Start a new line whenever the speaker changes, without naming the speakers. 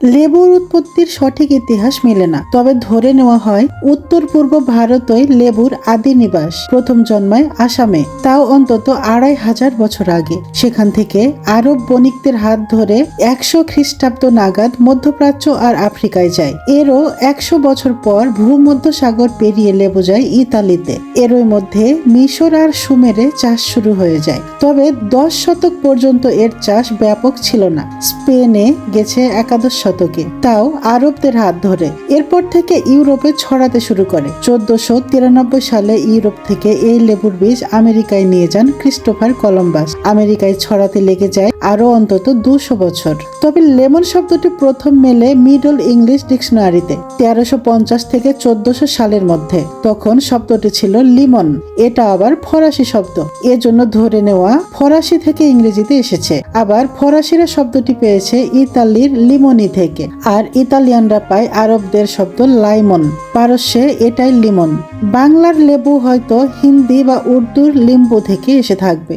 লেবুর উৎপত্তির সঠিক ইতিহাস মেলে না, তবে ধরে নেওয়া হয় উত্তর পূর্ব ভারতই লেবুর আদি নিবাস। প্রথম জন্মায় আসামে, তাও অন্তত ২৫০০ বছর আগে। সেখান থেকে আরব বণিকদের হাত ধরে ১০০ খ্রিস্টাব্দ নাগাদ মধ্যপ্রাচ্য আর আফ্রিকায় যায়। এরও ১০০ বছর পর ভূমধ্য সাগর পেরিয়ে লেবু যায় ইতালিতে। এরই মধ্যে মিশর আর সুমেরে চাষ শুরু হয়ে যায়। তবে ১০ শতক পর্যন্ত এর চাষ ব্যাপক ছিল না। স্পেনে গেছে একাদশ শতকে, তাও আরবদের হাত ধরে। এরপর থেকে ইউরোপে ছড়াতে শুরু করে। ১৪৯৩ সালে ইউরোপ থেকে এই লেবুর বীজ আমেরিকায় নিয়ে যান ক্রিস্টোফার কলম্বাস। আমেরিকায় ছড়াতে লেগে যায় আরো অন্তত ২০০ বছর। তবে লেমন শব্দটি প্রথম মেলে মিডল ইংলিশ ডিকশনারিতে ১৩৫০ থেকে ১৪০০ সালের মধ্যে। তখন শব্দটি ছিল লিমন। এটা আবার ফরাসি শব্দ, এজন্য ধরে নেওয়া ফরাসি থেকে ইংরেজিতে এসেছে। আবার ফরাসিরা শব্দটি পেয়েছে ইতালির লিমনি থেকে, আর ইতালিয়ানরা পায় আরবদের শব্দ লাইমন। পারস্যে এটাই লিমন। বাংলার লেবু হয়তো হিন্দি বা উর্দুর লিম্বু থেকে এসে থাকবে।